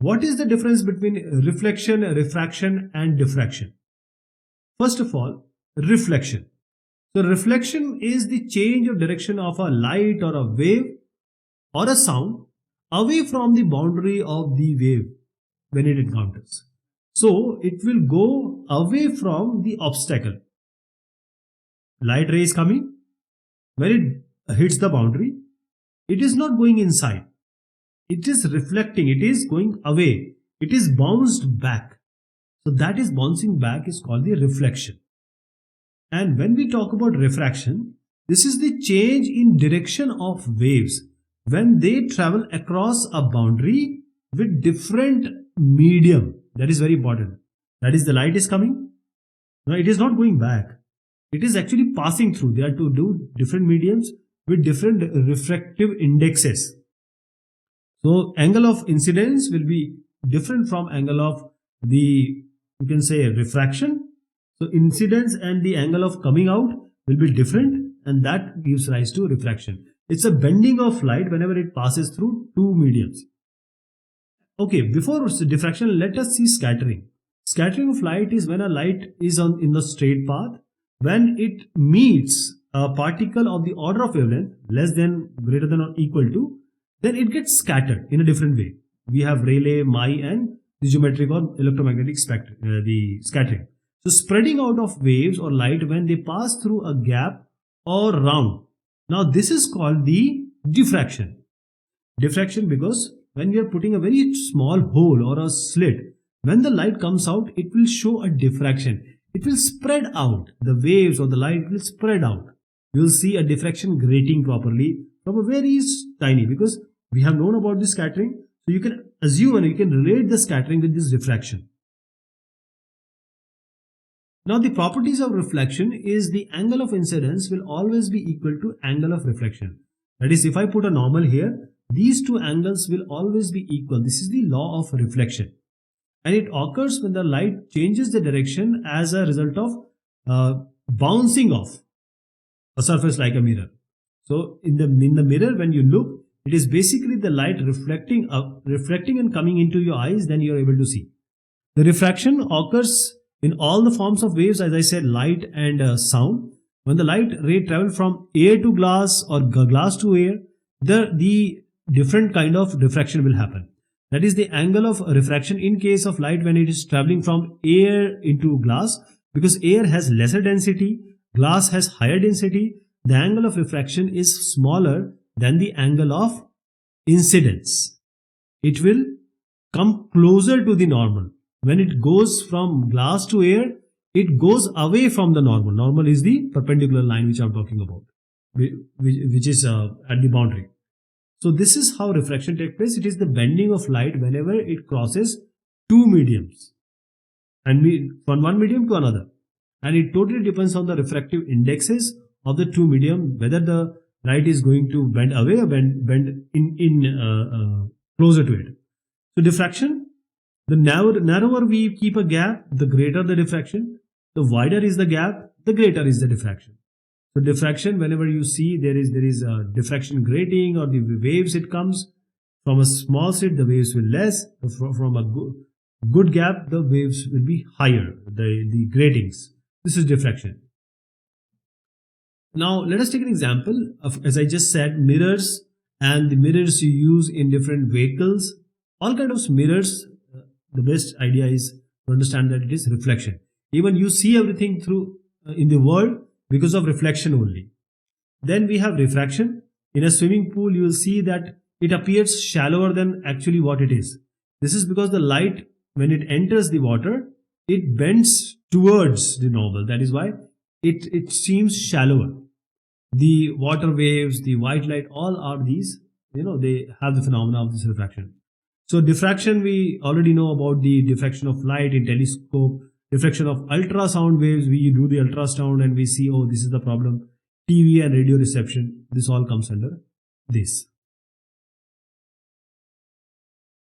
What is the difference between reflection, refraction and diffraction? First of all, reflection. So reflection is the change of direction of a light or a wave or a sound away from the boundary of the wave when it encounters. So it will go away from the obstacle. Light ray is coming. When it hits the boundary, it is not going inside. It is reflecting. It is going away. It is bounced back. So that is bouncing back is called the reflection. And when we talk about refraction, this is the change in direction of waves when they travel across a boundary with different medium. That is very important. That is, the light is coming. Now it is not going back. It is actually passing through. They are to do different mediums with different refractive indexes. So angle of incidence will be different from angle of the, you can say, refraction. So incidence and the angle of coming out will be different, and that gives rise to refraction. It's a bending of light whenever it passes through two mediums. Okay, before diffraction, let us see scattering. Scattering of light is when a light is in the straight path. When it meets a particle of the order of wavelength less than, greater than or equal to, then it gets scattered in a different way. We have Rayleigh, Mie, and the geometric or electromagnetic spectrum, the scattering. So spreading out of waves or light when they pass through a gap or round. Now this is called the diffraction. Diffraction because when we are putting a very small hole or a slit, when the light comes out, it will show a diffraction. It will spread out. The waves or the light will spread out. You will see a diffraction grating properly from a very tiny, because we have known about this scattering. So you can assume and you can relate the scattering with this diffraction. Now the properties of reflection is the angle of incidence will always be equal to angle of reflection. That is, if I put a normal here, these two angles will always be equal. This is the law of reflection. And it occurs when the light changes the direction as a result of bouncing off a surface like a mirror. So in the mirror, when you look, it is basically the light reflecting and coming into your eyes, then you are able to see. The refraction occurs in all the forms of waves, as I said, light and sound. When the light ray travels from air to glass or glass to air, the different kind of diffraction will happen. That is the angle of refraction in case of light when it is traveling from air into glass, because air has lesser density, glass has higher density. The angle of refraction is smaller than the angle of incidence. It will come closer to the normal. When it goes from glass to air, it goes away from the normal. Normal is the perpendicular line which I am talking about, which is at the boundary. So this is how refraction takes place. It is the bending of light whenever it crosses two mediums and from one medium to another. And it totally depends on the refractive indexes of the two medium, whether the light is going to bend away or bend closer to it. So diffraction, the narrower we keep a gap, the greater the diffraction. The wider is the gap, the greater is the diffraction. So diffraction, whenever you see there is a diffraction grating or the waves, it comes from a small slit, the waves will less. From a good gap, the waves will be higher, the gratings. This is diffraction. Now let us take an example of, as I just said, mirrors and the mirrors you use in different vehicles. All kinds of mirrors, the best idea is to understand that it is reflection. Even you see everything through in the world because of reflection only. Then we have refraction. In a swimming pool, you will see that it appears shallower than actually what it is. This is because the light, when it enters the water, it bends towards the normal. That is why it seems shallower. The water waves, the white light, all are these, they have the phenomena of this refraction. So diffraction, we already know about the diffraction of light in telescope. Diffraction of ultrasound waves, we do the ultrasound and we see, oh, this is the problem. TV and radio reception, this all comes under this.